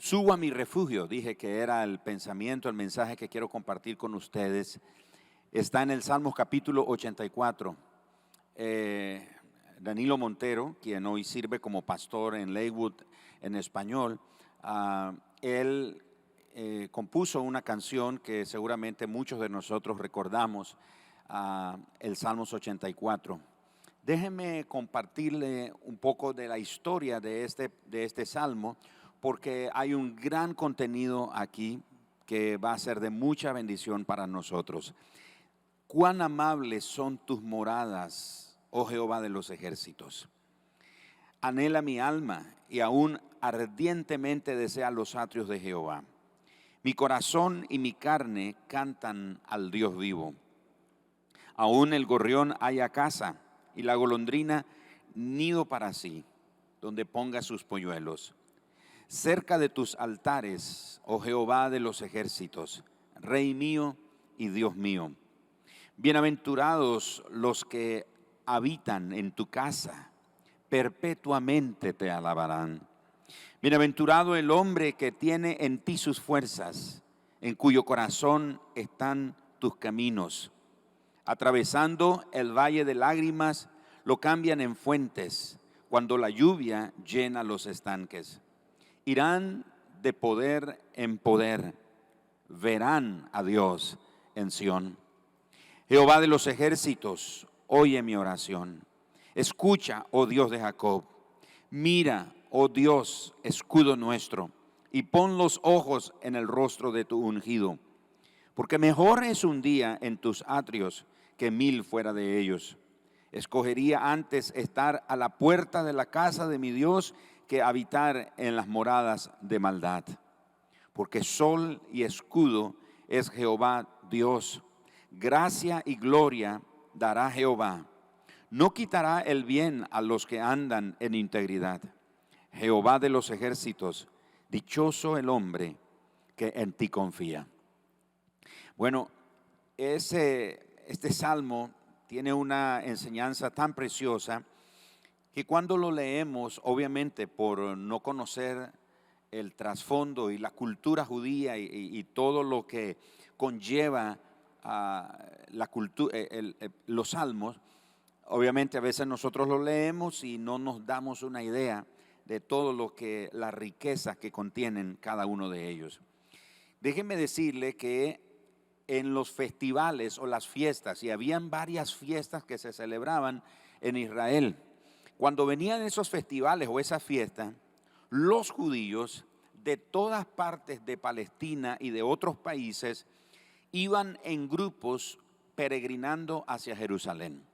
Subo a mi refugio, dije que era el pensamiento, el mensaje que quiero compartir con ustedes. Está en el Salmos capítulo 84. Danilo Montero, quien hoy sirve como pastor en Lakewood en español, él compuso una canción que seguramente muchos de nosotros recordamos, el Salmos 84. Déjenme compartirle un poco de la historia de este salmo, porque hay un gran contenido aquí que va a ser de mucha bendición para nosotros. Cuán amables son tus moradas, oh Jehová de los ejércitos. Anhela mi alma y aún ardientemente desea los atrios de Jehová. Mi corazón y mi carne cantan al Dios vivo. Aún el gorrión halla casa y la golondrina nido para sí, donde ponga sus polluelos. Cerca de tus altares, oh Jehová de los ejércitos, Rey mío y Dios mío. Bienaventurados los que habitan en tu casa, perpetuamente te alabarán. Bienaventurado el hombre que tiene en ti sus fuerzas, en cuyo corazón están tus caminos. Atravesando el valle de lágrimas, lo cambian en fuentes, cuando la lluvia llena los estanques. Irán de poder en poder, verán a Dios en Sión. Jehová de los ejércitos, oye mi oración. Escucha, oh Dios de Jacob. Mira, oh Dios, escudo nuestro, y pon los ojos en el rostro de tu ungido. Porque mejor es un día en tus atrios que 1000 fuera de ellos. Escogería antes estar a la puerta de la casa de mi Dios que habitar en las moradas de maldad. Porque sol y escudo es Jehová Dios. Gracia y gloria dará Jehová. No quitará el bien a los que andan en integridad. Jehová de los ejércitos, dichoso el hombre que en ti confía. Bueno, este salmo tiene una enseñanza tan preciosa que cuando lo leemos, obviamente por no conocer el trasfondo y la cultura judía y todo lo que conlleva la cultura, los salmos, obviamente a veces nosotros lo leemos y no nos damos una idea de todo lo que, la riqueza que contienen cada uno de ellos. Déjenme decirle que en los festivales o las fiestas, y habían varias fiestas que se celebraban en Israel, cuando venían esos festivales o esas fiestas, los judíos de todas partes de Palestina y de otros países iban en grupos peregrinando hacia Jerusalén.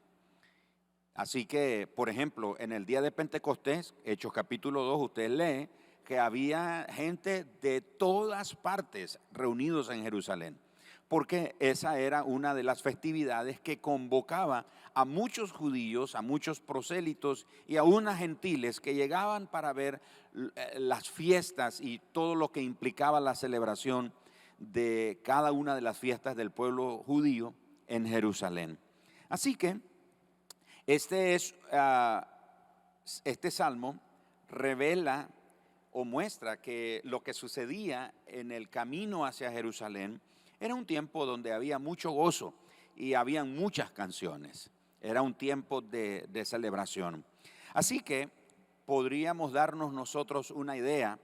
Así que, por ejemplo, en el día de Pentecostés, Hechos capítulo 2, usted lee que había gente de todas partes reunidos en Jerusalén, porque esa era una de las festividades que convocaba a muchos judíos, a muchos prosélitos y aún a gentiles que llegaban para ver las fiestas y todo lo que implicaba la celebración de cada una de las fiestas del pueblo judío en Jerusalén. Así que este salmo revela o muestra que lo que sucedía en el camino hacia Jerusalén era un tiempo donde había mucho gozo y habían muchas canciones. Era un tiempo de celebración. Así que podríamos darnos nosotros una idea,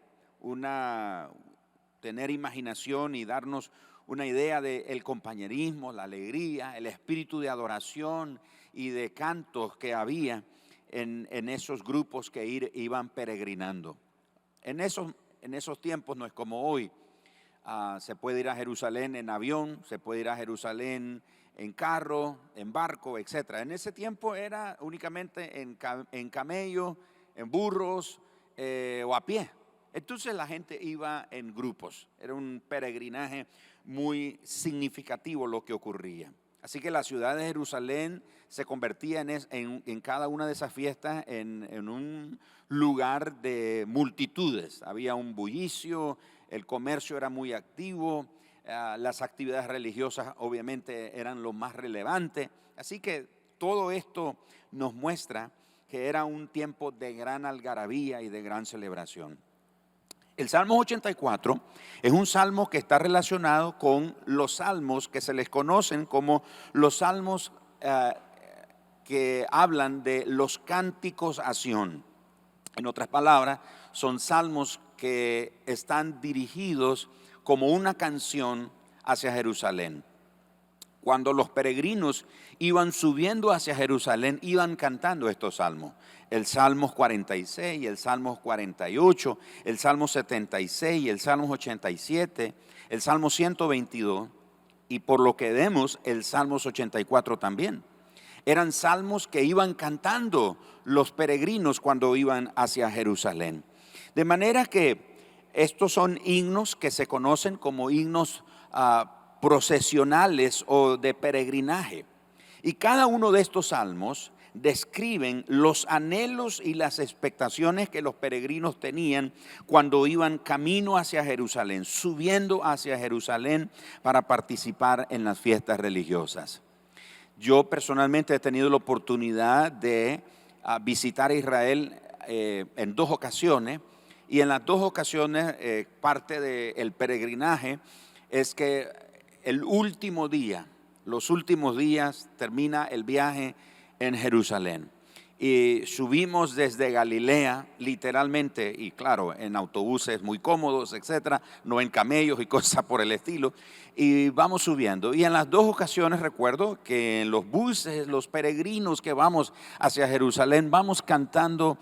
tener imaginación y darnos una idea del compañerismo, la alegría, el espíritu de adoración y de cantos que había en esos grupos que iban peregrinando. En esos tiempos no es como hoy. Se puede ir a Jerusalén en avión, se puede ir a Jerusalén en carro, en barco, etc. En ese tiempo era únicamente en camello, en burros o a pie. Entonces la gente iba en grupos. Era un peregrinaje muy significativo lo que ocurría. Así que la ciudad de Jerusalén se convertía en cada una de esas fiestas en un lugar de multitudes. Había un bullicio, el comercio era muy activo, las actividades religiosas obviamente eran lo más relevante. Así que todo esto nos muestra que era un tiempo de gran algarabía y de gran celebración. El Salmo 84 es un salmo que está relacionado con los salmos que se les conocen como los salmos que hablan de los cánticos a Sión. En otras palabras, son salmos que están dirigidos como una canción hacia Jerusalén. Cuando los peregrinos iban subiendo hacia Jerusalén, iban cantando estos salmos. El Salmo 46, el Salmo 48, el Salmo 76, el Salmo 87, el Salmo 122 y por lo que vemos el Salmo 84 también. Eran salmos que iban cantando los peregrinos cuando iban hacia Jerusalén. De manera que estos son himnos que se conocen como himnos procesionales o de peregrinaje. Y cada uno de estos salmos describen los anhelos y las expectaciones que los peregrinos tenían cuando iban camino hacia Jerusalén, subiendo hacia Jerusalén para participar en las fiestas religiosas. Yo personalmente he tenido la oportunidad de visitar Israel en 2 ocasiones, y en las 2 ocasiones parte del peregrinaje es que el último día, los últimos días termina el viaje en Jerusalén. Y subimos desde Galilea, literalmente, y claro, en autobuses muy cómodos, etcétera, no en camellos y cosas por el estilo, y vamos subiendo. Y en las 2 ocasiones recuerdo que en los buses, los peregrinos que vamos hacia Jerusalén, vamos cantando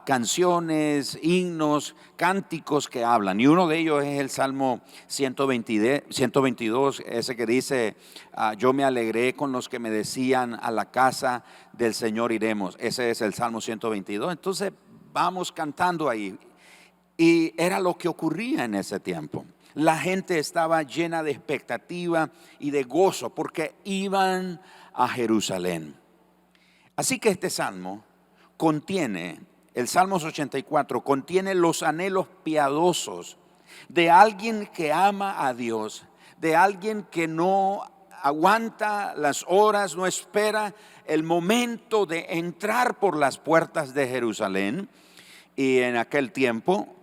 canciones, himnos, cánticos que hablan. Y uno de ellos es el Salmo 122, ese que dice, yo me alegré con los que me decían, a la casa del Señor iremos. Ese es el Salmo 122. Entonces vamos cantando ahí. Y era lo que ocurría en ese tiempo. La gente estaba llena de expectativa y de gozo porque iban a Jerusalén. Así que este salmo contiene, el Salmo 84, contiene los anhelos piadosos de alguien que ama a Dios, de alguien que no aguanta las horas, no espera el momento de entrar por las puertas de Jerusalén. Y en aquel tiempo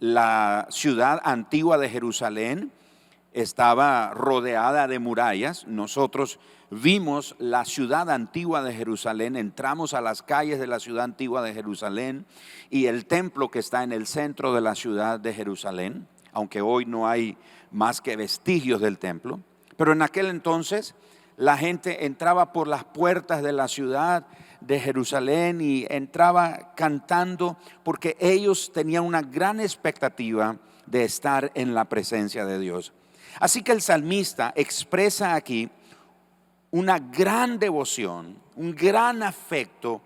la ciudad antigua de Jerusalén estaba rodeada de murallas. Nosotros vimos la ciudad antigua de Jerusalén, entramos a las calles de la ciudad antigua de Jerusalén y el templo que está en el centro de la ciudad de Jerusalén, aunque hoy no hay más que vestigios del templo. Pero en aquel entonces la gente entraba por las puertas de la ciudad de Jerusalén y entraba cantando porque ellos tenían una gran expectativa de estar en la presencia de Dios. Así que el salmista expresa aquí una gran devoción, un gran afecto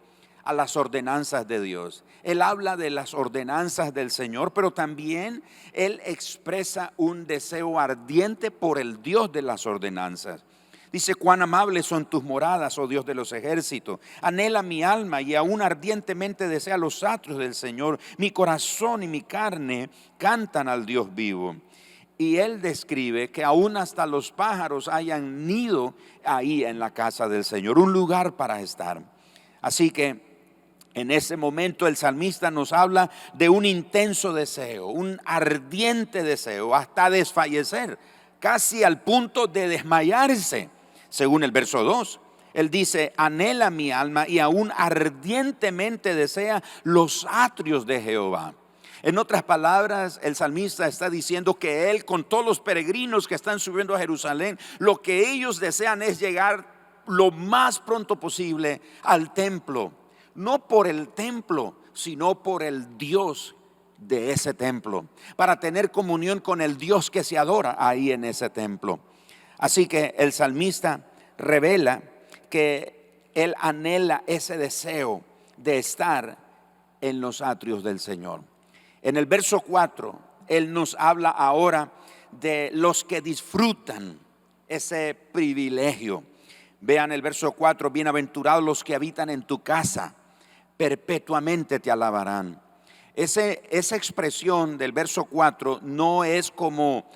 a las ordenanzas de Dios. Él habla de las ordenanzas del Señor, pero también él expresa un deseo ardiente por el Dios de las ordenanzas. Dice, cuán amables son tus moradas, oh Dios de los ejércitos. Anhela mi alma y aún ardientemente desea los atrios del Señor. Mi corazón y mi carne cantan al Dios vivo. Y él describe que aún hasta los pájaros hayan nido ahí en la casa del Señor, un lugar para estar. Así que en ese momento el salmista nos habla de un intenso deseo, un ardiente deseo, hasta desfallecer, casi al punto de desmayarse. Según el verso 2, él dice, anhela mi alma y aún ardientemente desea los atrios de Jehová. En otras palabras, el salmista está diciendo que él, con todos los peregrinos que están subiendo a Jerusalén, lo que ellos desean es llegar lo más pronto posible al templo. No por el templo, sino por el Dios de ese templo, para tener comunión con el Dios que se adora ahí en ese templo. Así que el salmista revela que él anhela ese deseo de estar en los atrios del Señor. En el verso 4, él nos habla ahora de los que disfrutan ese privilegio. Vean el verso 4, bienaventurados los que habitan en tu casa, perpetuamente te alabarán. Esa expresión del verso 4 no es como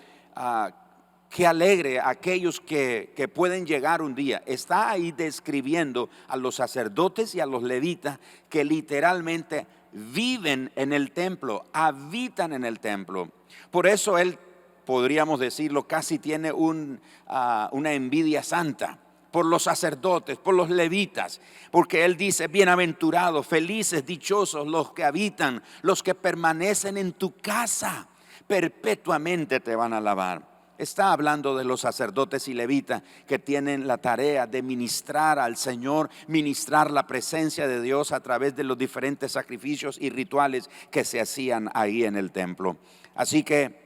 que alegre a aquellos que pueden llegar un día. Está ahí describiendo a los sacerdotes y a los levitas que literalmente viven en el templo, habitan en el templo. Por eso él, podríamos decirlo, casi tiene una envidia santa por los sacerdotes, por los levitas, porque él dice: bienaventurados, felices, dichosos los que habitan, los que permanecen en tu casa, perpetuamente te van a alabar. Está hablando de los sacerdotes y levitas que tienen la tarea de ministrar al Señor, ministrar la presencia de Dios a través de los diferentes sacrificios y rituales que se hacían ahí en el templo. Así que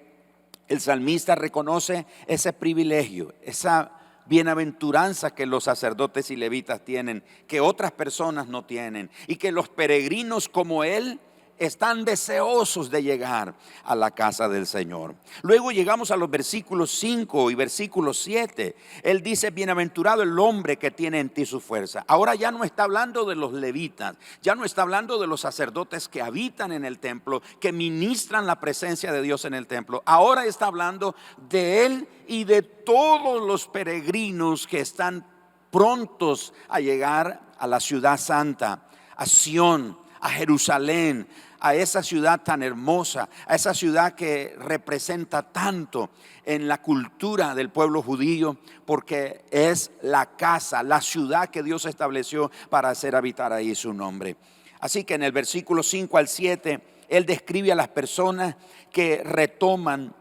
el salmista reconoce ese privilegio, esa bienaventuranza que los sacerdotes y levitas tienen, que otras personas no tienen, y que los peregrinos como él están deseosos de llegar a la casa del Señor. Luego llegamos a los versículos 5 y versículo 7. Él dice: bienaventurado el hombre que tiene en ti su fuerza. Ahora ya no está hablando de los levitas, ya no está hablando de los sacerdotes que habitan en el templo, que ministran la presencia de Dios en el templo. Ahora está hablando de él y de todos los peregrinos que están prontos a llegar a la ciudad santa, a Sión, a Jerusalén, a esa ciudad tan hermosa, a esa ciudad que representa tanto en la cultura del pueblo judío, porque es la casa, la ciudad que Dios estableció para hacer habitar ahí su nombre. Así que en el versículo 5 al 7, él describe a las personas que remontan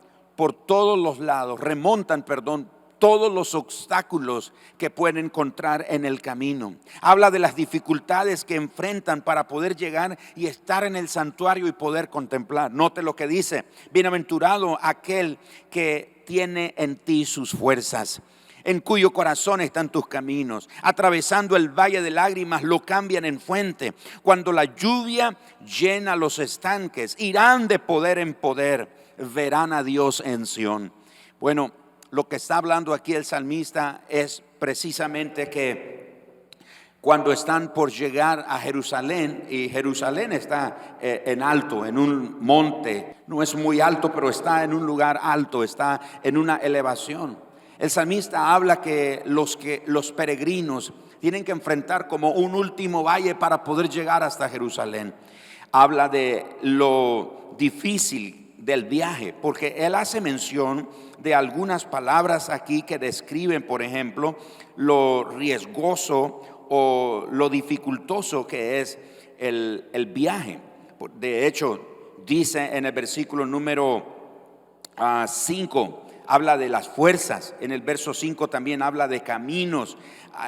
todos los obstáculos que pueden encontrar en el camino. Habla de las dificultades que enfrentan para poder llegar y estar en el santuario y poder contemplar. Note lo que dice: bienaventurado aquel que tiene en ti sus fuerzas, en cuyo corazón están tus caminos. Atravesando el valle de lágrimas lo cambian en fuente. Cuando la lluvia llena los estanques, irán de poder en poder, verán a Dios en Sión. Bueno, lo que está hablando aquí el salmista es precisamente que cuando están por llegar a Jerusalén, y Jerusalén está en alto, en un monte, no es muy alto, pero está en un lugar alto, está en una elevación. El salmista habla que los peregrinos tienen que enfrentar como un último valle para poder llegar hasta Jerusalén. Habla de lo difícil del viaje, porque él hace mención de algunas palabras aquí que describen, por ejemplo, lo riesgoso o lo dificultoso que es el viaje. De hecho, dice en el versículo número 5, habla de las fuerzas. En el verso 5 también habla de caminos.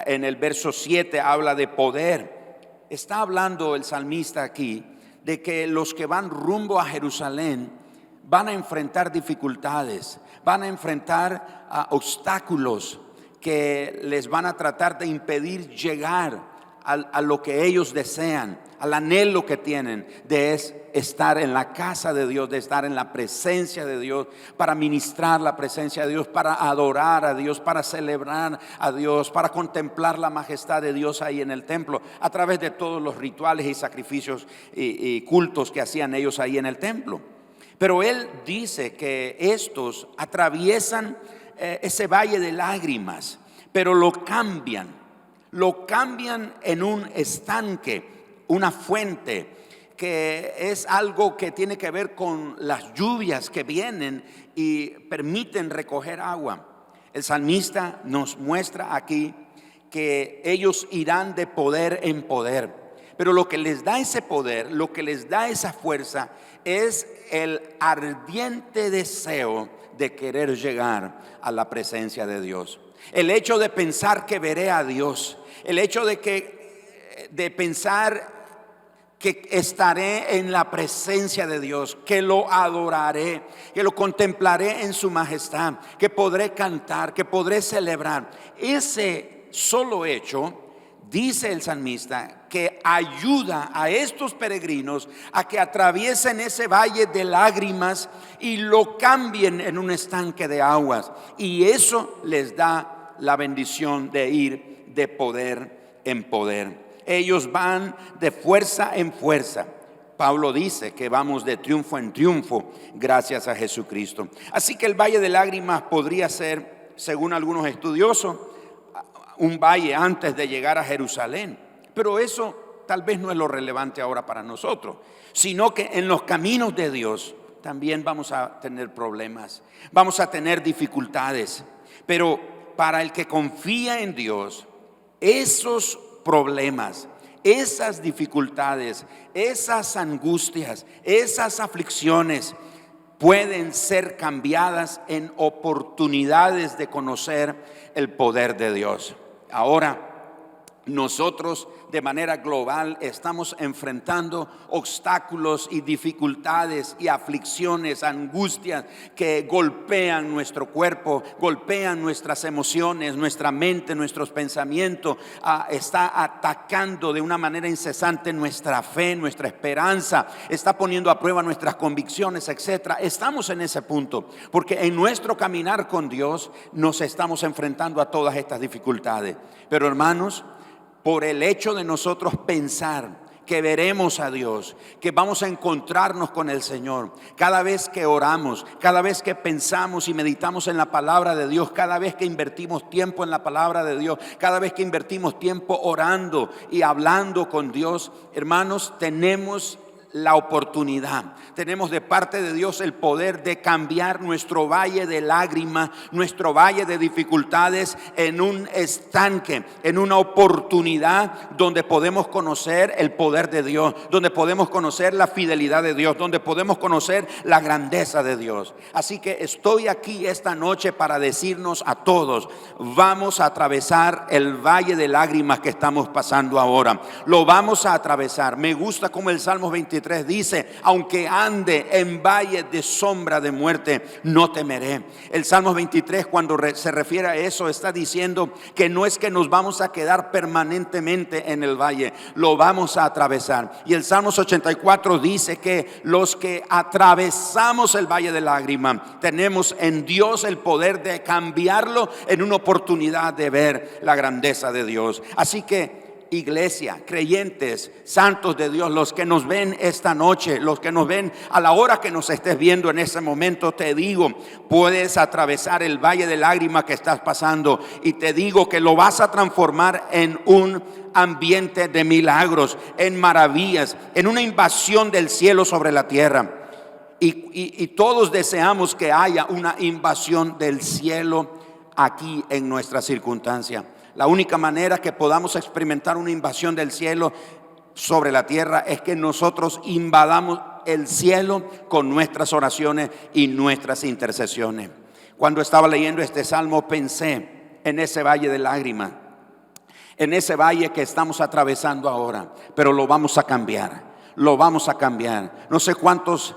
En el verso 7 habla de poder. Está hablando el salmista aquí de que los que van rumbo a Jerusalén van a enfrentar dificultades, van a enfrentar obstáculos que les van a tratar de impedir llegar a lo que ellos desean, al anhelo que tienen de estar en la casa de Dios, de estar en la presencia de Dios, para ministrar la presencia de Dios, para adorar a Dios, para celebrar a Dios, para contemplar la majestad de Dios ahí en el templo, a través de todos los rituales y sacrificios y cultos que hacían ellos ahí en el templo. Pero él dice que estos atraviesan ese valle de lágrimas, pero lo cambian en un estanque, una fuente, que es algo que tiene que ver con las lluvias que vienen y permiten recoger agua. El salmista nos muestra aquí que ellos irán de poder en poder, pero lo que les da ese poder, lo que les da esa fuerza, es el ardiente deseo de querer llegar a la presencia de Dios. El hecho de pensar que veré a Dios, el hecho de pensar que estaré en la presencia de Dios, que lo adoraré, que lo contemplaré en su majestad, que podré cantar, que podré celebrar. Ese solo hecho, dice el salmista, que ayuda a estos peregrinos a que atraviesen ese valle de lágrimas y lo cambien en un estanque de aguas. Y eso les da la bendición de ir de poder en poder. Ellos van de fuerza en fuerza. Pablo dice que vamos de triunfo en triunfo gracias a Jesucristo. Así que el valle de lágrimas podría ser, según algunos estudiosos, un valle antes de llegar a Jerusalén. Pero eso tal vez no es lo relevante ahora para nosotros, sino que en los caminos de Dios también vamos a tener problemas, vamos a tener dificultades. Pero para el que confía en Dios, esos problemas, esas dificultades, esas angustias, esas aflicciones pueden ser cambiadas en oportunidades de conocer el poder de Dios. Ahora, nosotros de manera global estamos enfrentando obstáculos y dificultades y aflicciones, angustias que golpean nuestro cuerpo, golpean nuestras emociones, nuestra mente, nuestros pensamientos. Está atacando de una manera incesante nuestra fe, nuestra esperanza, está poniendo a prueba nuestras convicciones, etc. Estamos en ese punto porque en nuestro caminar con Dios nos estamos enfrentando a todas estas dificultades. Pero hermanos, por el hecho de nosotros pensar que veremos a Dios, que vamos a encontrarnos con el Señor, cada vez que oramos, cada vez que pensamos y meditamos en la palabra de Dios, cada vez que invertimos tiempo en la palabra de Dios, cada vez que invertimos tiempo orando y hablando con Dios, hermanos, tenemos la oportunidad, tenemos de parte de Dios el poder de cambiar nuestro valle de lágrimas, nuestro valle de dificultades en un estanque, en una oportunidad donde podemos conocer el poder de Dios, donde podemos conocer la fidelidad de Dios, donde podemos conocer la grandeza de Dios. Así que estoy aquí esta noche para decirnos a todos, vamos a atravesar el valle de lágrimas que estamos pasando ahora, lo vamos a atravesar. Me gusta como el Salmo 23 dice, aunque ande en valle de sombra de muerte, no temeré. El Salmo 23 cuando se refiere a eso está diciendo que no es que nos vamos a quedar permanentemente en el valle, lo vamos a atravesar. Y el Salmo 84 dice que los que atravesamos el valle de lágrimas, tenemos en Dios el poder de cambiarlo en una oportunidad de ver la grandeza de Dios. Así que iglesia, creyentes, santos de Dios, los que nos ven esta noche, los que nos ven a la hora que nos estés viendo en ese momento, te digo, puedes atravesar el valle de lágrimas que estás pasando y te digo que lo vas a transformar en un ambiente de milagros, en maravillas, en una invasión del cielo sobre la tierra. Y todos deseamos que haya una invasión del cielo aquí en nuestra circunstancia. La única manera que podamos experimentar una invasión del cielo sobre la tierra es que nosotros invadamos el cielo con nuestras oraciones y nuestras intercesiones. Cuando estaba leyendo este salmo pensé en ese valle de lágrimas, en ese valle que estamos atravesando ahora, pero lo vamos a cambiar, lo vamos a cambiar. No sé cuántos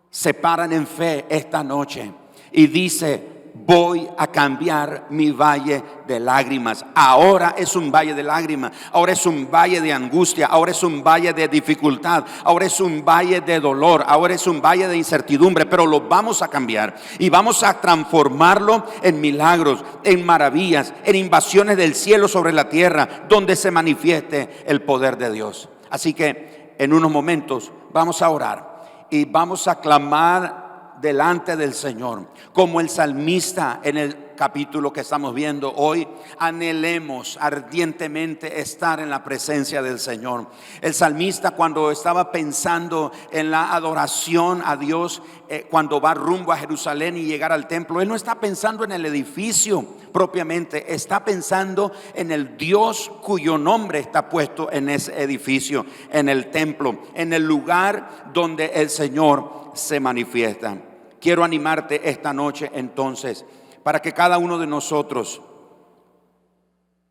se paran en fe esta noche y dice, voy a cambiar mi valle de lágrimas. Ahora es un valle de lágrimas, ahora es un valle de angustia, ahora es un valle de dificultad, ahora es un valle de dolor, ahora es un valle de incertidumbre, pero lo vamos a cambiar y vamos a transformarlo en milagros, en maravillas, en invasiones del cielo sobre la tierra, donde se manifieste el poder de Dios. Así que en unos momentos vamos a orar y vamos a clamar delante del Señor, como el salmista en el capítulo que estamos viendo hoy. Anhelemos ardientemente estar en la presencia del Señor. El salmista, cuando estaba pensando en la adoración a Dios, cuando va rumbo a Jerusalén y llegar al templo, él no está pensando en el edificio propiamente, está pensando en el Dios cuyo nombre está puesto en ese edificio, en el templo, en el lugar donde el Señor se manifiesta. Quiero animarte esta noche entonces para que cada uno de nosotros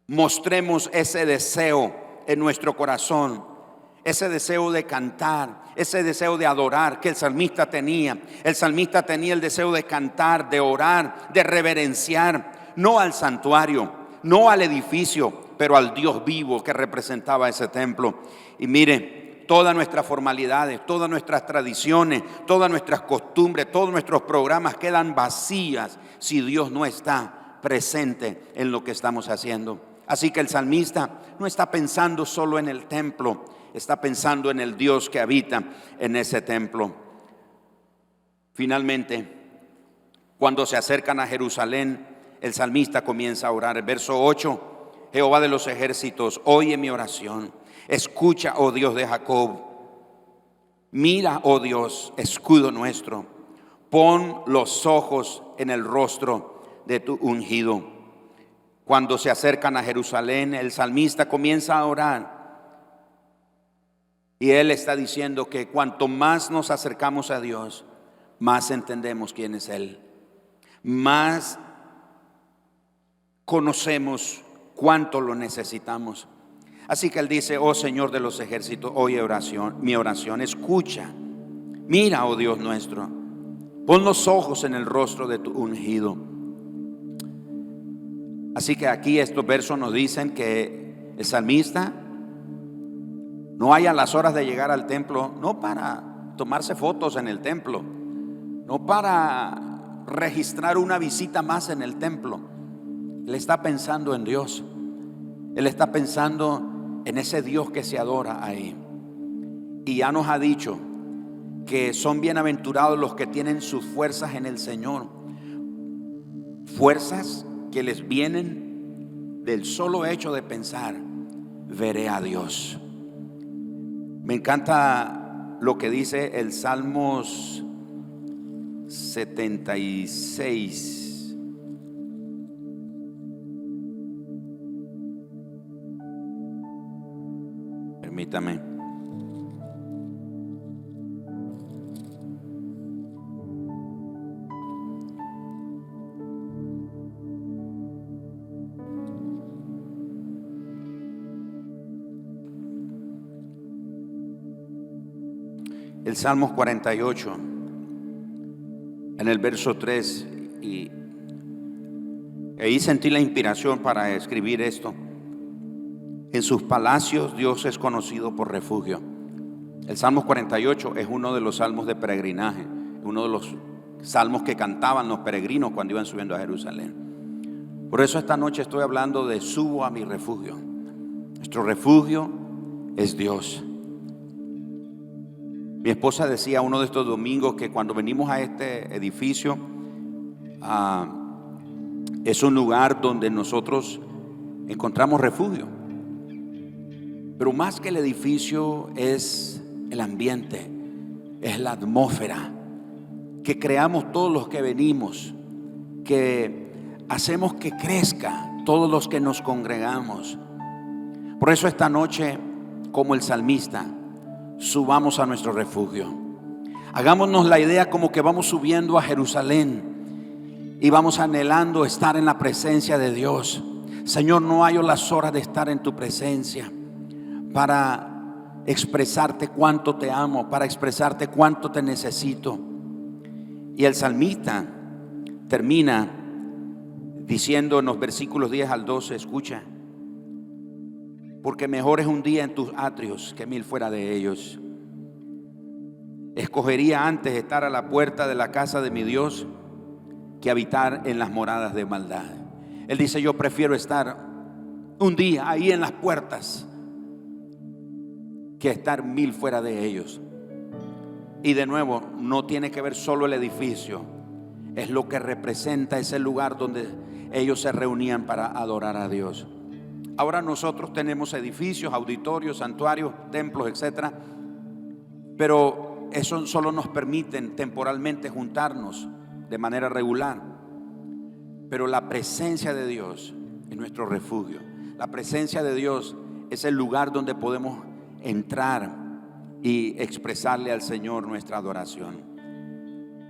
mostremos ese deseo en nuestro corazón, ese deseo de cantar, ese deseo de adorar que el salmista tenía. El salmista tenía el deseo de cantar, de orar, de reverenciar, no al santuario, no al edificio, pero al Dios vivo que representaba ese templo. Y mire, todas nuestras formalidades, todas nuestras tradiciones, todas nuestras costumbres, todos nuestros programas quedan vacías si Dios no está presente en lo que estamos haciendo. Así que el salmista no está pensando solo en el templo, está pensando en el Dios que habita en ese templo. Finalmente, cuando se acercan a Jerusalén, el salmista comienza a orar. El verso 8, Jehová de los ejércitos, oye mi oración. Escucha, oh Dios de Jacob. Mira, oh Dios, escudo nuestro. Pon los ojos en el rostro de tu ungido. Cuando se acercan a Jerusalén, el salmista comienza a orar. Y él está diciendo que cuanto más nos acercamos a Dios, más entendemos quién es Él. Más conocemos cuánto lo necesitamos. Así que él dice: oh Señor de los ejércitos, oye mi oración, escucha. Mira, oh Dios nuestro, pon los ojos en el rostro de tu ungido. Así que aquí estos versos nos dicen que el salmista no haya las horas de llegar al templo, no para tomarse fotos en el templo, no para registrar una visita más en el templo. Él está pensando en Dios. Él está pensando en ese Dios que se adora ahí. Y ya nos ha dicho que son bienaventurados los que tienen sus fuerzas en el Señor. Fuerzas que les vienen del solo hecho de pensar: veré a Dios. Me encanta lo que dice el Salmos 76. Permítame. El Salmos 48, en el verso 3, y ahí sentí la inspiración para escribir esto. En sus palacios Dios es conocido por refugio. El Salmos 48 es uno de los salmos de peregrinaje, uno de los salmos que cantaban los peregrinos cuando iban subiendo a Jerusalén. Por eso esta noche estoy hablando de subo a mi refugio. Nuestro refugio es Dios. Mi esposa decía uno de estos domingos que cuando venimos a este edificio, es un lugar donde nosotros encontramos refugio. Pero más que el edificio es el ambiente, es la atmósfera que creamos todos los que venimos, que hacemos que crezca todos los que nos congregamos. Por eso esta noche, como el salmista, subamos a nuestro refugio. Hagámonos la idea como que vamos subiendo a Jerusalén y vamos anhelando estar en la presencia de Dios. Señor, no hallo las horas de estar en tu presencia para expresarte cuánto te amo, para expresarte cuánto te necesito. Y el salmista termina diciendo en los versículos 10 al 12, escucha: porque mejor es un día en tus atrios que 1000 fuera de ellos. Escogería antes estar a la puerta de la casa de mi Dios que habitar en las moradas de maldad. Él dice: yo prefiero estar un día ahí en las puertas que estar 1000 fuera de ellos. Y de nuevo, no tiene que ver solo el edificio, es lo que representa ese lugar donde ellos se reunían para adorar a Dios. Ahora nosotros tenemos edificios, auditorios, santuarios, templos, etcétera, pero eso solo nos permiten temporalmente juntarnos de manera regular. Pero la presencia de Dios es nuestro refugio. La presencia de Dios es el lugar donde podemos entrar y expresarle al Señor nuestra adoración.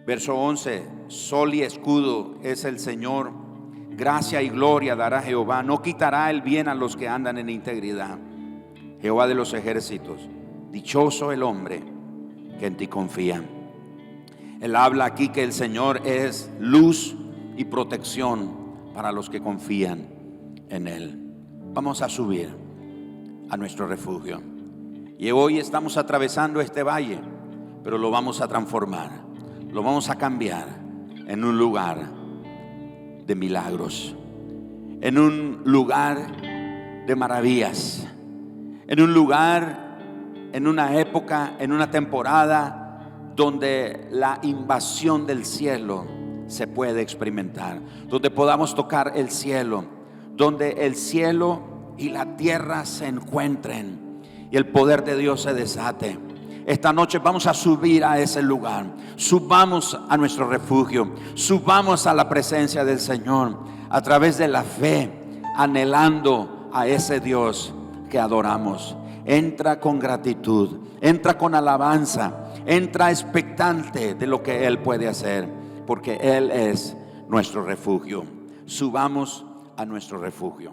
Verso 11: sol y escudo es el Señor, gracia y gloria dará Jehová, no quitará el bien a los que andan en integridad. Jehová de los ejércitos, dichoso el hombre que en ti confía. Él habla aquí que el Señor es luz y protección para los que confían en Él. Vamos a subir a nuestro refugio. Y hoy estamos atravesando este valle, pero lo vamos a transformar, lo vamos a cambiar en un lugar de milagros, en un lugar de maravillas, en un lugar, en una época, en una temporada donde la invasión del cielo se puede experimentar, donde podamos tocar el cielo, donde el cielo y la tierra se encuentren y el poder de Dios se desate. Esta noche vamos a subir a ese lugar. Subamos a nuestro refugio. Subamos a la presencia del Señor a través de la fe, anhelando a ese Dios que adoramos. Entra con gratitud, entra con alabanza, entra expectante de lo que Él puede hacer, porque Él es nuestro refugio. Subamos a nuestro refugio.